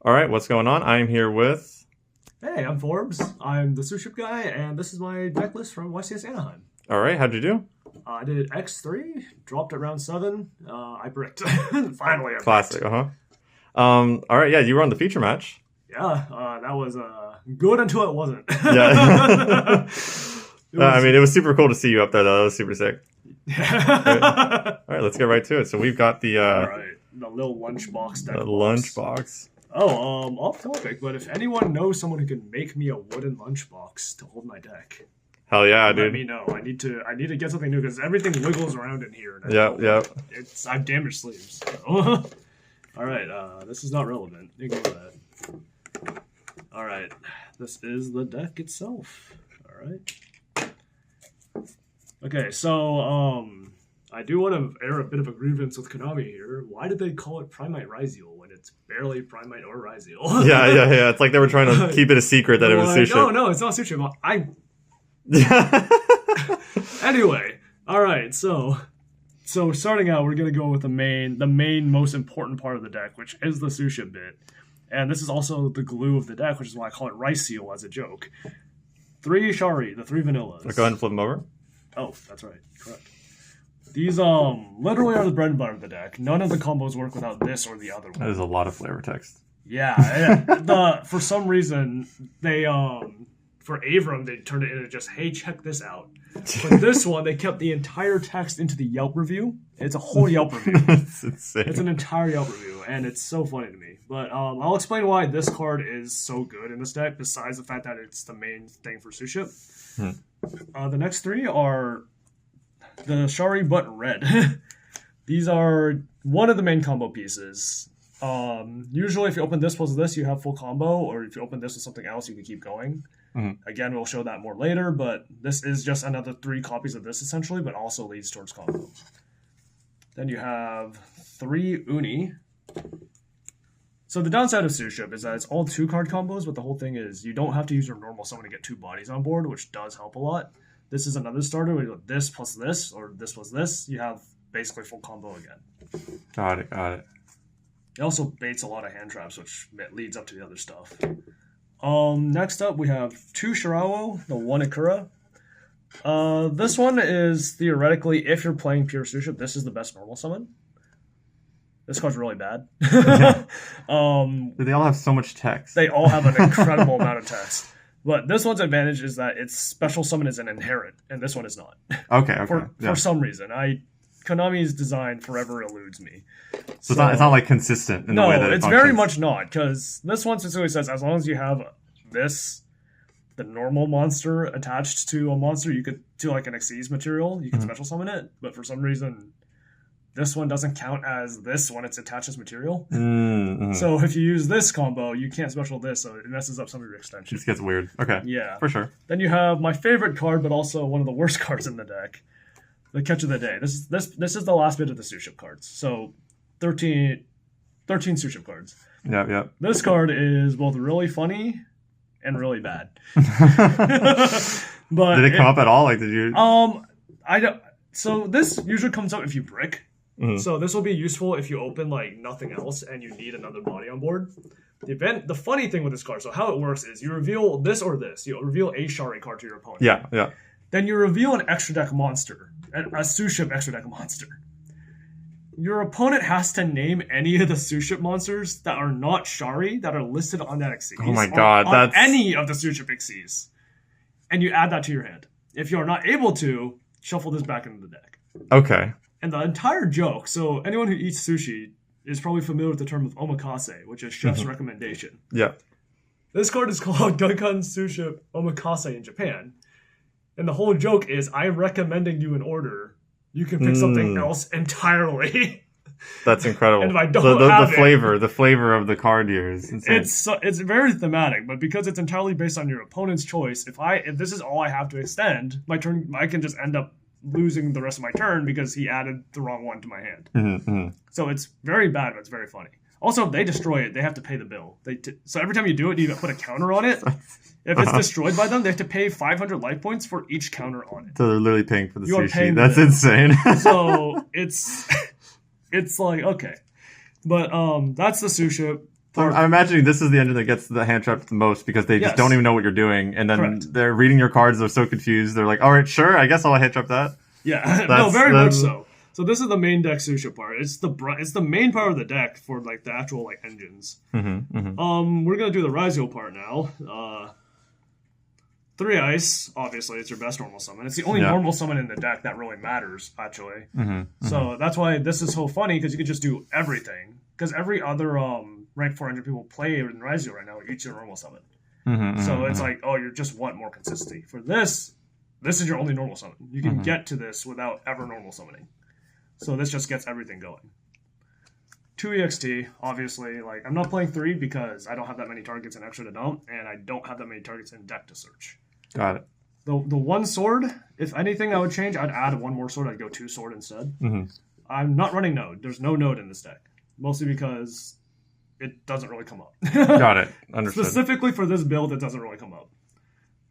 All right, what's going on? I'm here with... Hey, I'm Forbes. I'm the Suship guy, and this is my deck list from YCS Anaheim. All right, how'd you do? I did X3, dropped at round 7. I bricked. Finally, I Classic, bricked. All right, yeah, you were on the feature match. Yeah, that was good until it wasn't. Yeah. I mean, it was super cool to see you up there, though. That was super sick. Yeah. All right, let's get right to it. So we've got the... All right, the little lunchbox deck. The lunchbox. Oh, off topic, but if anyone knows someone who can make me a wooden lunchbox to hold my deck, Hell yeah, dude. let me know. I need to get something new because everything wiggles around in here. Yep. I've damaged sleeves. So. All right, this is not relevant. Ignore that. All right, this is the deck itself. All right. Okay, so I do want to air a bit of a grievance with Konami here. Why did they call it Primite Ryzeal when it's barely Primite or Ryzeal? Yeah. It's like they were trying to keep it a secret that it was Suship. No, it's not Suship. Anyway, all right, so starting out, we're gonna go with the main most important part of the deck, which is the Suship bit, and this is also the glue of the deck, which is why I call it Ryzeal as a joke. 3 Shari, the 3 vanillas. Go ahead and flip them over. Oh, that's right, correct. These literally are the bread and butter of the deck. None of the combos work without this or the other one. That is a lot of flavor text. Yeah. For some reason they for Avram they turned it into just, hey, check this out. But this one they kept the entire text into the Yelp review. It's a whole Yelp review. It's insane. It's an entire Yelp review, and it's so funny to me. But I'll explain why this card is so good in this deck, besides the fact that it's the main thing for Suship. The next 3 are the Shari but red. These are one of the main combo pieces. Usually if you open this plus this, you have full combo, or if you open this with something else, you can keep going. Again, we'll show that more later, but this is just another 3 copies of this essentially, but also leads towards combo. Then you have 3 Uni. So the downside of Suship is that it's all 2-card combos, but the whole thing is you don't have to use your normal summon to get 2 bodies on board, which does help a lot. This is another starter where you go this plus this, or this plus this. You have basically full combo again. Got it. It also baits a lot of hand traps, which leads up to the other stuff. Next up, we have 2 Shirawo, the 1 Ikura. This one is theoretically, if you're playing pure Suship, this is the best normal summon. This card's really bad. They all have so much text. They all have an incredible amount of text. But this one's advantage is that its special summon is an inherent, and this one is not. Okay. For some reason. Konami's design forever eludes me. So it's not like consistent in the way that it it's functions. very much not, because this one specifically says as long as you have the normal monster attached to a monster, you could do like an Xyz material, you can special summon it, but for some reason this one doesn't count as this when it's attached as material. So if you use this combo, you can't special this, so it messes up some of your extensions. It just gets weird. Okay. Yeah. For sure. Then you have my favorite card, but also one of the worst cards in the deck. The catch of the day. This is the last bit of the Suship cards. So 13 Suship cards. Yep. This card is both really funny and really bad. But did it come up at all? Like, did you? I don't. So this usually comes up if you brick. So this will be useful if you open like nothing else and you need another body on board. The funny thing with this card, so how it works is you reveal this or this. You reveal a Shari card to your opponent. Yeah. Then you reveal an extra deck monster, a Suship extra deck monster. Your opponent has to name any of the Suship monsters that are not Shari that are listed on that Xyz. Oh my god, that's any of the Suship Xyz. And you add that to your hand. If you're not able to, shuffle this back into the deck. Okay. And the entire joke, so anyone who eats sushi is probably familiar with the term of omakase, which is chef's recommendation. Yeah. This card is called Gunkan Suship Omakase in Japan. And the whole joke is I'm recommending you an order. You can pick something else entirely. That's incredible. And if I don't have the flavor of the card here is insane. It's very thematic, but because it's entirely based on your opponent's choice, if this is all I have to extend, my turn I can just end up losing the rest of my turn because he added the wrong one to my hand. So it's very bad, but it's very funny. Also, if they destroy it, they have to pay the bill. So every time you do it, you put a counter on it. If it's destroyed by them, they have to pay 500 life points for each counter on it. So they're literally paying for the sushi. That's insane. So it's like, okay. But that's the Suship. So I'm imagining this is the engine that gets the hand trapped the most because they just don't even know what you're doing, and then they're reading your cards. They're so confused. They're like, "All right, sure, I guess I'll hand trap that." Yeah, no, very much so. So this is the main deck Suship part. It's the main part of the deck for like the actual like engines. We're gonna do the Ryzeal part now. 3 ice, obviously, it's your best normal summon. It's the only normal summon in the deck that really matters, actually. So that's why this is so funny, because you can just do everything. Because every other rank 400 people play in Ryzeal right now each your normal summon. So it's like, oh, you just want more consistency. For this is your only normal summon. You can get to this without ever normal summoning. So this just gets everything going. 2 EXT, obviously. Like, I'm not playing 3 because I don't have that many targets in extra to dump, and I don't have that many targets in deck to search. Got it. The 1 sword, if anything I would change, I'd add 1 more sword. I'd go 2 sword instead. I'm not running node. There's no node in this deck. Mostly because it doesn't really come up. Got it. Understood. Specifically for this build, it doesn't really come up.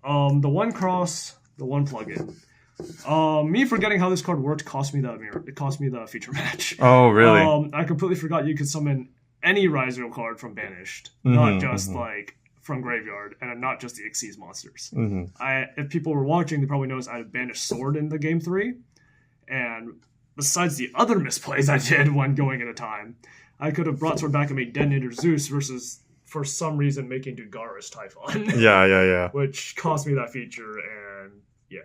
The 1 cross, the 1 plug-in. Me forgetting how this card worked cost me the feature match. Oh, really? I completely forgot you could summon any Ryzeal card from Banished, not just like from Graveyard, and not just the Xyz monsters. If people were watching, they probably noticed I had a Banished Sword in the game 3, and besides the other misplays I did when going at a time, I could have brought Sword back and made Detonator Zeus versus, for some reason, making Dugaris Typhon. Yeah. Which cost me that feature, and yeah.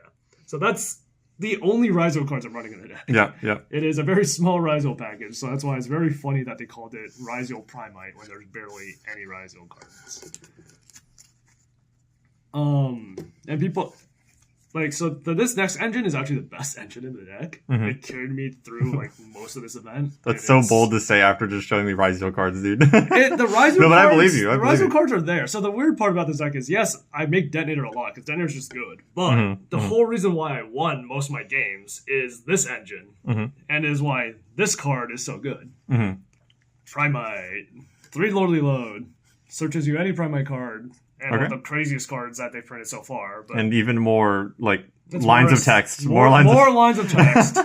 So that's the only Ryzeal cards I'm running in the deck. Yeah. It is a very small Ryzeal package, so that's why it's very funny that they called it Ryzeal Primite when there's barely any Ryzeal cards. And people like, so this next engine is actually the best engine in the deck. It carried me through like most of this event. That's so bold to say after just showing me Ryzeal cards, dude. The Ryzeal no, but cards, I believe you. The Ryzeal cards are there. So the weird part about this deck is, yes, I make Detonator a lot because Detonator's just good. But the whole reason why I won most of my games is this engine, and is why this card is so good. Primite, 3 Lordly Load, searches you any Primite card. And one of the craziest cards that they've printed so far. But and even more, like, lines of text. More lines of text.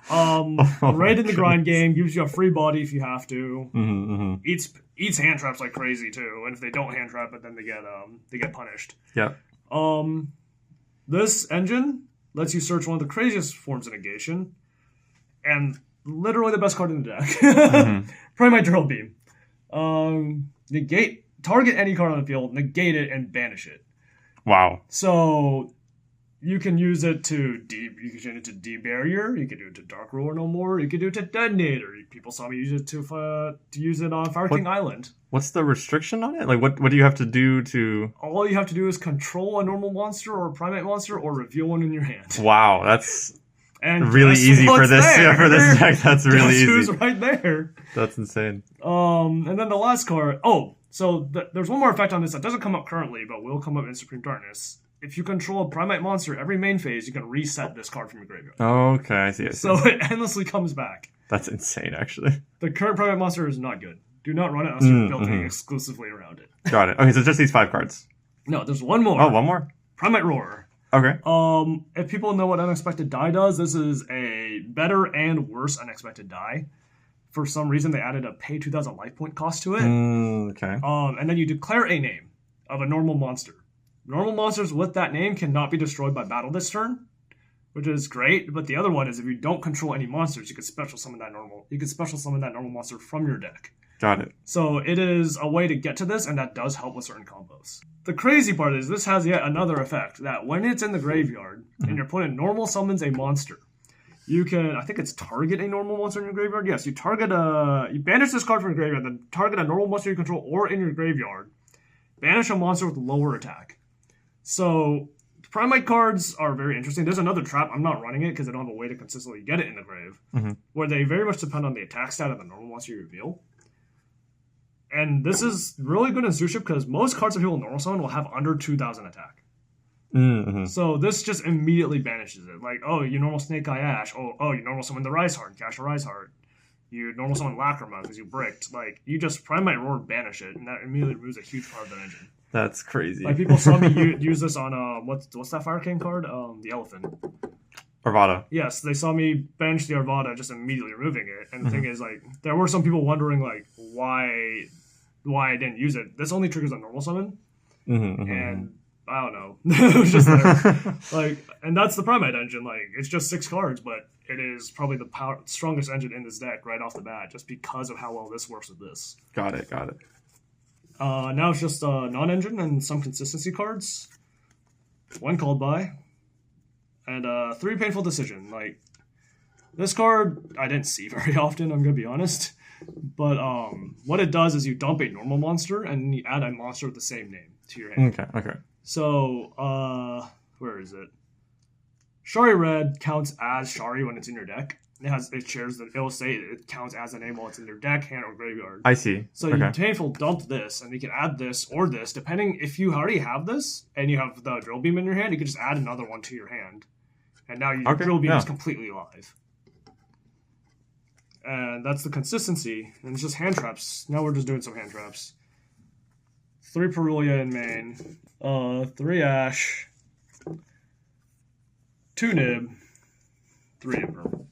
Right in the grind game. Gives you a free body if you have to. Eats hand traps like crazy, too. And if they don't hand trap it, then they get punished. Yeah. This engine lets you search one of the craziest forms of negation. And literally the best card in the deck. Primite Drill Beam. Negate... Target any card on the field, negate it, and banish it. Wow. So you can use it to de-barrier. You can do it to Dark Ruler No More. You can do it to Detonator. People saw me use it to use it on Fire King Island. What's the restriction on it? Like, what do you have to do to... All you have to do is control a normal monster or a Primate monster or reveal one in your hand. Wow, that's... And really easy for this for this deck. That's really easy. Who's right there? That's insane. And then the last card... So there's one more effect on this that doesn't come up currently, but will come up in Supreme Darkness. If you control a Primite monster every main phase, you can reset this card from your graveyard. Okay, I see. So it endlessly comes back. That's insane, actually. The current Primite monster is not good. Do not run it unless you're building exclusively around it. Got it. Okay, so just these 5 cards. No, there's one more. Oh, one more? Primite Roar. Okay. If people know what Unexpected Die does, this is a better and worse Unexpected Die. For some reason, they added a pay 2,000 life point cost to it. Okay. And then you declare a name of a normal monster. Normal monsters with that name cannot be destroyed by battle this turn, which is great. But the other one is if you don't control any monsters, you can special summon that normal. You can special summon that normal monster from your deck. Got it. So it is a way to get to this, and that does help with certain combos. The crazy part is this has yet another effect that when it's in the graveyard and your opponent normal summons a monster. You can, I think it's target a normal monster in your graveyard. Yes, you banish this card from your graveyard, then target a normal monster you control or in your graveyard. Banish a monster with lower attack. So, Primite cards are very interesting. There's another trap. I'm not running it because I don't have a way to consistently get it in the grave. Where they very much depend on the attack stat of the normal monster you reveal. And this is really good in Suship because most cards that people normal summon will have under 2,000 attack. So this just immediately banishes it. Like, oh, you normal Snake Eye Ash. Oh, you normal summon the Ryzeal, cash a Ryzeal. You normal summon Lacrima because you bricked. Like, you just Primite Roar, banish it, and that immediately removes a huge part of the engine. That's crazy. Like, people saw me use this on what's that Fire King card? The Elephant. Arvada. Yes, they saw me bench the Arvada, just immediately removing it. And the thing is, like, there were some people wondering, like, why why I didn't use it. This only triggers on normal summon, and I don't know. It was just there. And that's the Primite engine. It's just 6 cards, but it is probably the strongest engine in this deck right off the bat, just because of how well this works with this. Got it. Now it's just non-engine and some consistency cards. 1 called by, and 3 painful decision. This card I didn't see very often, I'm gonna be honest. But what it does is you dump a normal monster and you add a monster with the same name to your hand. Okay. So, where is it? Shari Red counts as Shari when it's in your deck. It will say it counts as a name while it's in your deck, hand, or graveyard. I see. So you painful dump this, and you can add this or this, depending if you already have this and you have the Drill Beam in your hand, you can just add another one to your hand. And now your Drill Beam is completely live. And that's the consistency. And it's just hand traps. Now we're just doing some hand traps. 3 Perulia in main. 3 Ash. 2 Nib. 3 Imperm.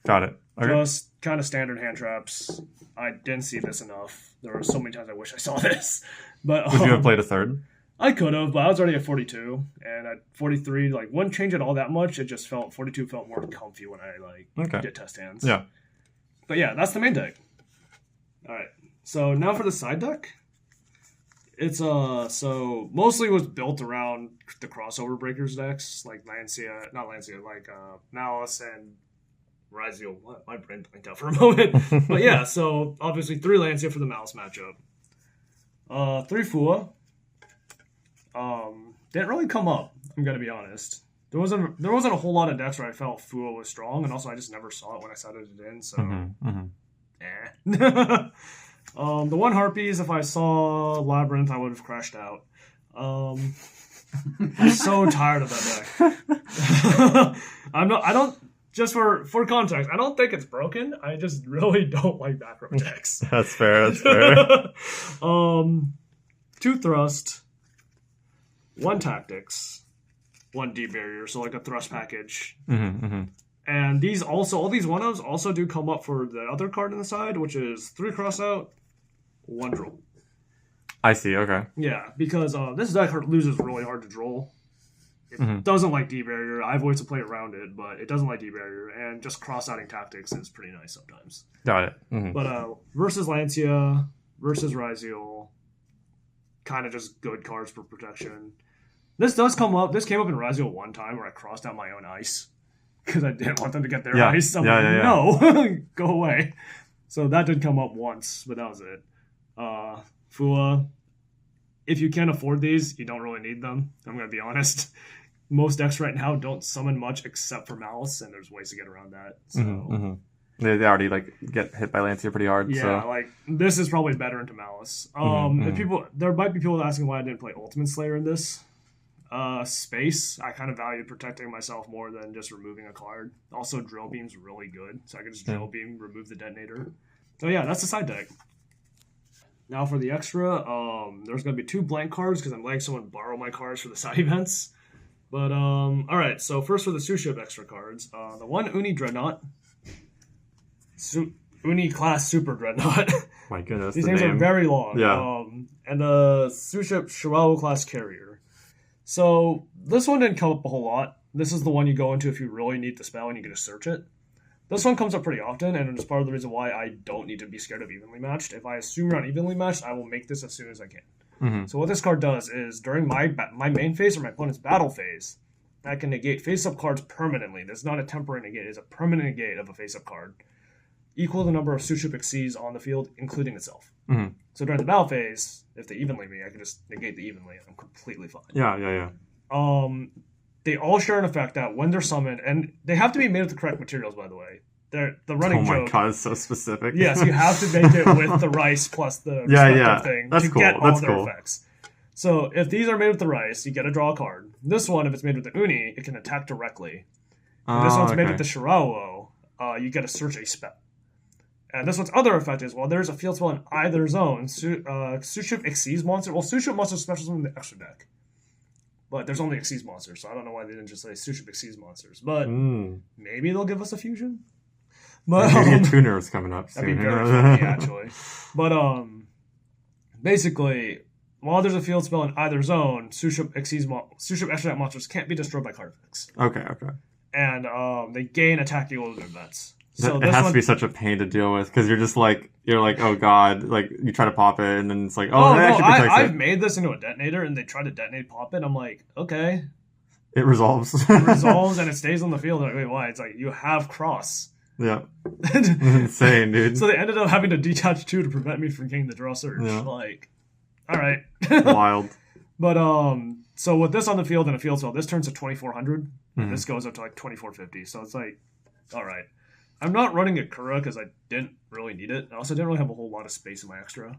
Got it. Okay. Just kind of standard hand traps. I didn't see this enough. There were so many times I wish I saw this. But would you have played a third? I could have, but I was already at 42. And at 43, wouldn't change it all that much. It just 42 felt more comfy when I did test hands. Yeah. But yeah, that's the main deck. Alright. So now for the side deck. It's so mostly was built around the crossover breakers decks, like Malice and Ryzeal. What? My brain blanked out for a moment. But yeah, so obviously 3 Lancia for the Malice matchup. 3 Fua. Didn't really come up, I'm gonna be honest. There wasn't a whole lot of decks where I felt Fua was strong, and also I just never saw it when I set it in, so the 1 Harpies, if I saw Labyrinth, I would have crashed out. I'm so tired of that deck. Just for context, I don't think it's broken. I just really don't like back row decks. That's fair. 2 Thrust, 1 Tactics, 1 Deep Barrier, so a thrust package. And all these 1-ofs also do come up for the other card on the side, which is 3 Cross Out, 1 Droll. I see, okay. Yeah, because this deck loses really hard to Droll. It doesn't like Deep Barrier. I have ways to play around it, but it doesn't like Deep Barrier, and just cross-outing Tactics is pretty nice sometimes. Got it. But versus Lancia, versus Ryzeal, kind of just good cards for protection. This does come up. This came up in Ryzeal one time where I crossed out my own ice because I didn't want them to get their ice. I'm no, go away. So that did come up once, but that was it. Fua, if you can't afford these, you don't really need them. I'm going to be honest. Most decks right now don't summon much except for Malice, and there's ways to get around that. So They already get hit by Lancia pretty hard. Yeah, so. This is probably better into Malice. There might be people asking why I didn't play Ultimate Slayer in this space. I kind of valued protecting myself more than just removing a card. Also, Drill Beam's really good, so I can just Drill Beam, remove the detonator. So yeah, that's the side deck. Now for the extra, there's going to be 2 blank cards because I'm letting someone borrow my cards for the side events. But, alright, so first for the Suship extra cards. The 1 Uni Dreadnought. Uni class Super Dreadnought. My goodness, these names are very long. Yeah. And the Suship Chihuahua class Carrier. So, this one didn't come up a whole lot. This is the one you go into if you really need the spell and you get to search it. This one comes up pretty often, and it's part of the reason why I don't need to be scared of evenly matched. If I assume you're unevenly matched, I will make this as soon as I can. So what this card does is, during my main phase or my opponent's battle phase, I can negate face-up cards permanently. This is not a temporary negate. It's a permanent negate of a face-up card. Equal the number of Suship Exceeds on the field, including itself. So during the battle phase, if they evenly me, I can just negate the evenly, and I'm completely fine. Yeah. They all share an effect that when they're summoned, and they have to be made of the correct materials, by the way. The running joke. Oh my god, it's so specific. Yes, you have to make it with the rice plus the thing That's to cool. get all That's their cool. effects. So if these are made with the rice, you get to draw a card. This one, if it's made with the uni, it can attack directly. This one's made with the Shirao, you get to search a spell. And this one's other effect is, while there's a field spell in either zone, Suship Exceeds monster. Well, Suship monster specials in the extra deck. But there's only Exceeds monsters, so I don't know why they didn't just say Suship Exceeds monsters. But maybe they'll give us a fusion. But maybe a tuners coming up soon. That'd be very funny, actually. But basically, while there's a field spell in either zone, Suship extra deck monsters can't be destroyed by card effects. Okay. And they gain attack equal to their events. So it has to be such a pain to deal with because you're like, oh god, like you try to pop it and then it's like, I've made this into a detonator and they try to detonate pop it. I'm like, okay, it resolves. It resolves and it stays on the field. I'm like, wait, why? It's like you have cross. Yeah, insane, dude. So they ended up having to detach 2 to prevent me from getting the draw surge. Yeah. Like, all right, wild. But so with this on the field and a field spell, this turns to 2400. And this goes up to like 2450. So it's like, all right. I'm not running a Kura because I didn't really need it. I also didn't really have a whole lot of space in my extra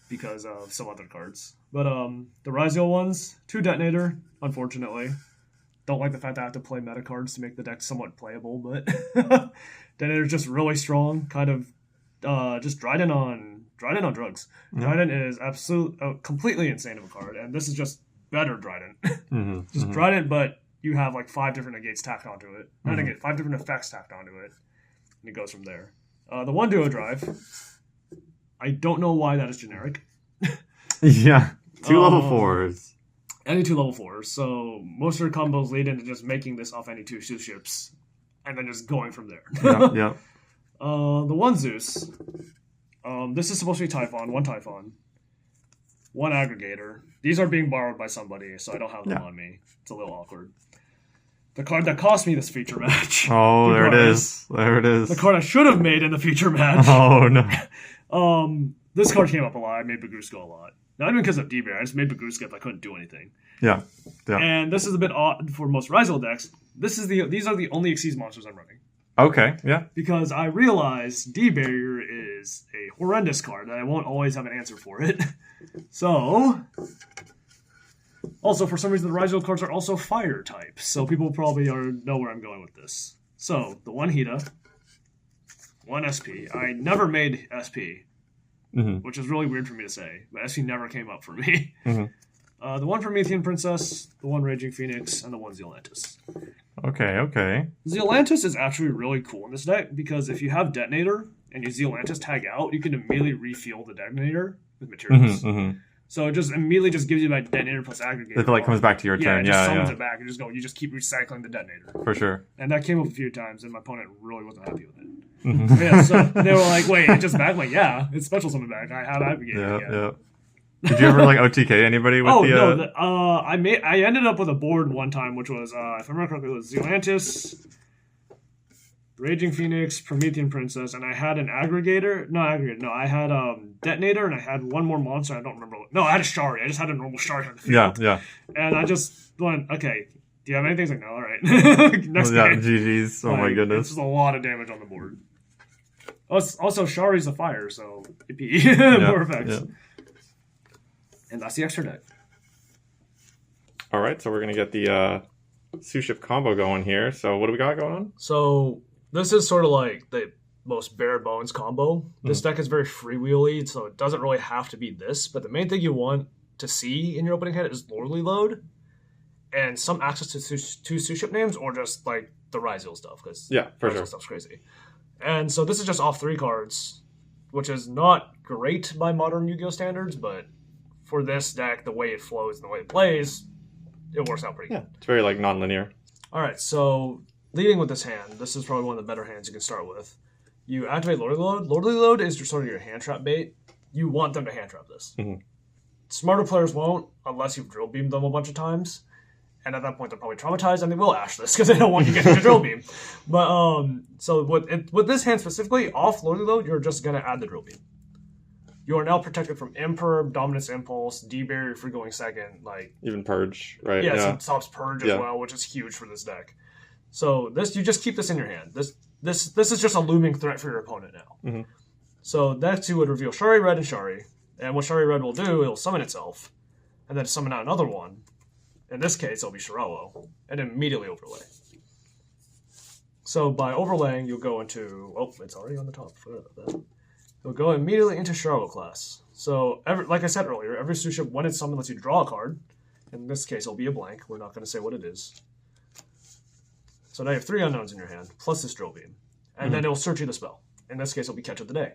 because of some other cards. But the Ryzeal ones, 2 detonator, unfortunately. Don't like the fact that I have to play meta cards to make the deck somewhat playable, but detonator's just really strong. Kind of just Dryden on drugs. Mm-hmm. Dryden is completely insane of a card, and this is just better Dryden. Dryden, but you have like 5 different negates tacked onto it. Not negate, 5 different effects tacked onto it. And it goes from there. The 1 duo drive, I don't know why that is generic. Yeah. 2 level 4s. Any 2 level 4s. So most of your combos lead into just making this off any 2 Suships. And then just going from there. Yeah. The 1 Zeus. This is supposed to be Typhon. 1 Typhon. 1 Aggregator. These are being borrowed by somebody, so I don't have them on me. It's a little awkward. The card that cost me this feature match. Oh, there it is. The card I should have made in the feature match. Oh, no. This card came up a lot. I made Baguska a lot. Not even because of D-Bear. I just made Baguska if I couldn't do anything. Yeah. And this is a bit odd for most Ryzeal decks. These are the only Xyz monsters I'm running. Okay, yeah. Because I realize D-Barrier is a horrendous card, and I won't always have an answer for it. So... Also, for some reason, the Ryzeal cards are also fire type, so people probably know where I'm going with this. So, the 1 Hida, 1 SP. I never made SP, which is really weird for me to say, but SP never came up for me. The 1 Promethean Princess, the 1 Raging Phoenix, and the 1 Zealantis. Okay. Zealantis is actually really cool in this deck, because if you have Detonator, and you Zealantis tag out, you can immediately refuel the Detonator with materials. So it just immediately just gives you that detonator plus aggregator. It like comes back to your turn. It just summons it back and you just keep recycling the detonator. For sure. And that came up a few times, and my opponent really wasn't happy with it. Yeah, so they were like, "Wait, it just back?" I'm like, yeah, it's special summon back. I have aggregator. Yeah. Did you ever like OTK anybody with no, I ended up with a board one time, which was if I remember correctly, it was Zealantis, Raging Phoenix, Promethean Princess, and I had an aggregator. No, I had Detonator, and I had one more monster. I don't remember. No, I had a Shari. I just had a normal Shari on the field. Yeah. And I just went, okay, do you have anything? He's like, no, all right. Next game. GG's. Oh my goodness. It's just a lot of damage on the board. Also, Shari's a fire, so AP. More effects. Yeah. And that's the extra deck. All right, so we're going to get the Suship combo going here. So what do we got going on? So... this is sort of like the most bare bones combo. This deck is very freewheely, so it doesn't really have to be this. But the main thing you want to see in your opening hand is Lordly Load and some access to 2 Suship names, or just like the Ryzeal stuff, because Ryzeal stuff's crazy. And so this is just off 3 cards, which is not great by modern Yu-Gi-Oh standards, but for this deck, the way it flows and the way it plays, it works out pretty good. It's very like non-linear. All right, so leading with this hand, this is probably one of the better hands you can start with. You activate Lordly Load. Lordly Load is sort of your hand trap bait. You want them to hand trap this. Smarter players won't, unless you've drill beamed them a bunch of times. And at that point, they're probably traumatized, and they will ash this because they don't want you getting to drill beam. But so with this hand specifically, off Lordly Load, you're just going to add the drill beam. You are now protected from Imperb, Dominance Impulse, D-Barrier for going second, like even Purge, right? Yeah, it stops Purge as well, which is huge for this deck. So this, you just keep this in your hand. This is just a looming threat for your opponent now. So next you would reveal Shari Red and Shari. And what Shari Red will do, it'll summon itself. And then summon out another one. In this case, it'll be Shirello. And immediately overlay. So by overlaying, you'll go into... oh, it's already on the top. Forgot about that. You'll go immediately into Shirello class. So, like I said earlier, every Suship, when it's summoned, lets you draw a card. In this case, it'll be a blank. We're not going to say what it is. So now you have 3 unknowns in your hand, plus this drill beam. And then it'll search you the spell. In this case, it'll be Catch of the Day.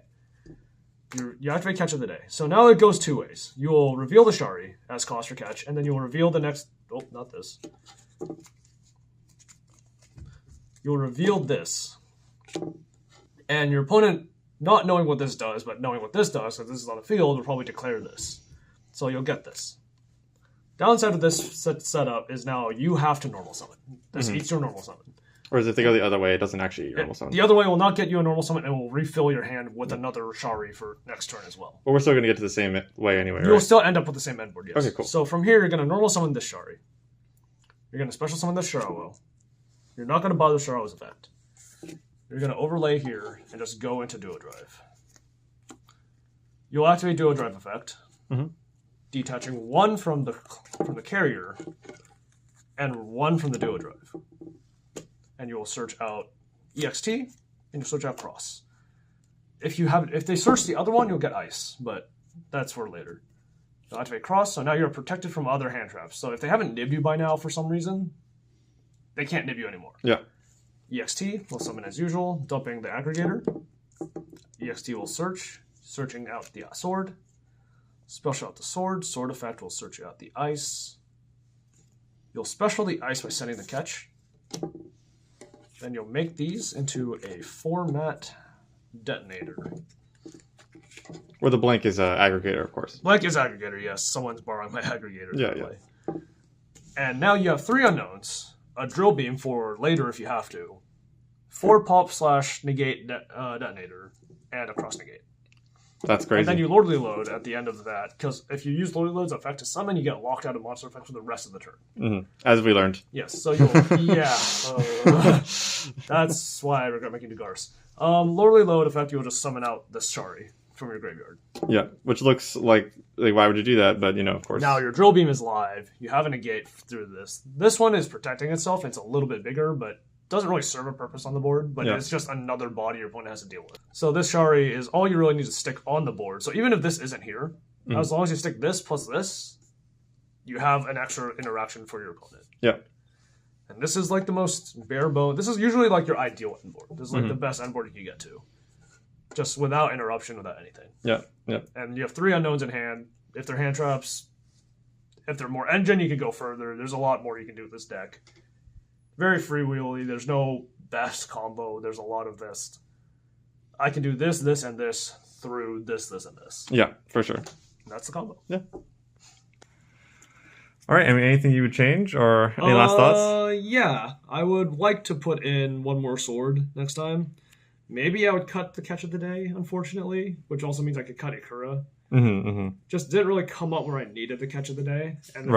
You activate Catch of the Day. So now it goes two ways. You will reveal the Shari as cost for catch, and then you will reveal the next... Oh, not this. You'll reveal this. And your opponent, not knowing what this does, but knowing what this does, because this is on the field, will probably declare this. So you'll get this. Downside of this setup is now you have to normal summon. This eats your normal summon. Whereas if they go the other way, it doesn't actually eat your normal summon. The other way will not get you a normal summon and will refill your hand with another Shari for next turn as well. But we're still going to get to the same way anyway, right? You'll still end up with the same end board, yes. Okay, cool. So from here, you're going to normal summon this Shari. You're going to special summon this Sharo. You're not going to bother Sharo's effect. You're going to overlay here and just go into Duo Drive. You'll activate Duo Drive effect, detaching one from the carrier and one from the Duo Drive. And you will search out EXT, and you'll search out Cross. If they search the other one, you'll get Ice, but that's for later. You'll activate Cross, so now you're protected from other hand traps. So if they haven't nibbed you by now for some reason, they can't nib you anymore. Yeah. EXT will summon as usual, dumping the aggregator. EXT will search, searching out the sword. Special out the sword. Sword effect will search out the ice. You'll special the ice by sending the catch. Then you'll make these into a format detonator. Where the blank is aggregator, of course. Blank is aggregator, yes. Someone's borrowing my aggregator. Yeah. And now you have 3 unknowns. A drill beam for later if you have to. 4 pop / negate detonator. And a cross negate. That's crazy. And then you Lordly Load at the end of that, because if you use Lordly Load's effect to summon, you get locked out of monster effect for the rest of the turn. As we learned. Yes, so you'll... that's why I regret making Dugars. Lordly Load effect, you'll just summon out this Shari from your graveyard. Yeah, which looks like why would you do that? But, of course. Now your Drill Beam is live. You have a negate through this. This one is protecting itself. It's a little bit bigger, but doesn't really serve a purpose on the board, but it's just another body your opponent has to deal with. So this Shari is all you really need to stick on the board. So even if this isn't here, as long as you stick this plus this, you have an extra interaction for your opponent. Yeah. And this is like the most bare bone. This is usually like your ideal end board. This is like the best end board you can get to. Just without interruption, without anything. Yeah, yeah. And you have 3 unknowns in hand. If they're hand traps, if they're more engine, you can go further. There's a lot more you can do with this deck. Very freewheely. There's no best combo. There's a lot of this. I can do this, this, and this through this, this, and this. Yeah, for sure. And that's the combo. Yeah. All right. Anything you would change or any last thoughts? Yeah. I would like to put in one more sword next time. Maybe I would cut the catch of the day, unfortunately, which also means I could cut Ikura. Just didn't really come up where I needed the catch of the day. And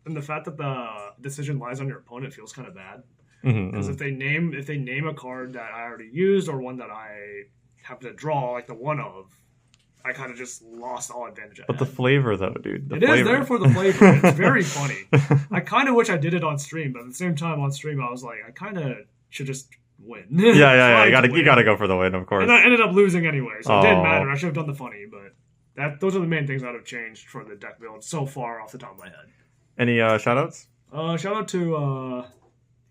and the fact that the decision lies on your opponent feels kind of bad. Because if they name a card that I already used or one that I have to draw, like the one of, I kind of just lost all advantage. But the flavor, though, dude. It is there for the flavor. It's very funny. I kind of wish I did it on stream, but at the same time on stream, I was like, I kind of should just win. Yeah. You gotta go for the win, of course. And I ended up losing anyway, so it didn't matter. I should have done the funny, but those are the main things I would have changed for the deck build so far off the top of my head. Any shoutouts? Shout out to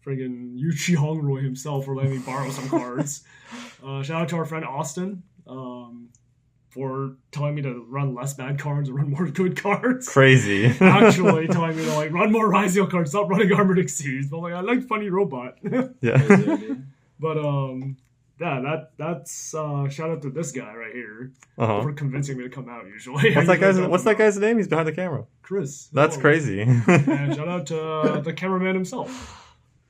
friggin' Yuchi Hongroy himself for letting me borrow some cards. Shout out to our friend Austin for telling me to run less bad cards and run more good cards. Crazy. Actually telling me to run more Ryzeal cards, stop running Armored Exceeds. But I like Funny Robot. Yeah. But that's shout out to this guy right here for convincing me to come out. Usually, what's that guy's name? He's behind the camera. Chris. That's crazy. And shout out to the cameraman himself.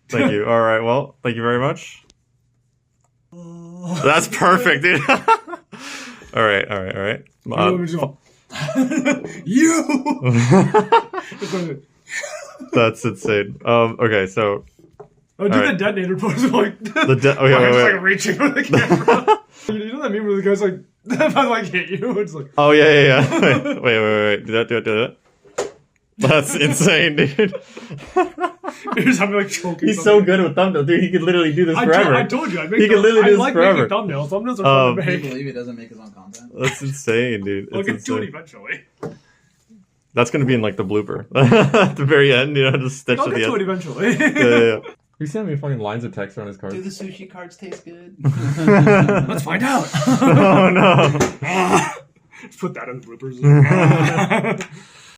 Thank you. All right. Well, thank you very much. That's perfect, dude. All right. You. That's insane. Okay, so. Do the detonator pose wait. Reaching for the camera. You know that meme where the guy's like, if I hit you, it's like. Oh yeah. Wait. Do that. That's insane, dude. You're just having choking. He's so good with thumbnails, dude. He could literally do this forever. I told you, he could literally do this forever. Thumbnails. Thumbnails are fun to make. Can you believe he doesn't make his own content? That's insane, dude. We'll get to it eventually. That's gonna be in the blooper at the very end. Just stitch I'll at get the to end. it eventually. Yeah. You see how many fucking lines of text are on his card? Do the sushi cards taste good? Let's find out. Oh no. Put that in the bloopers.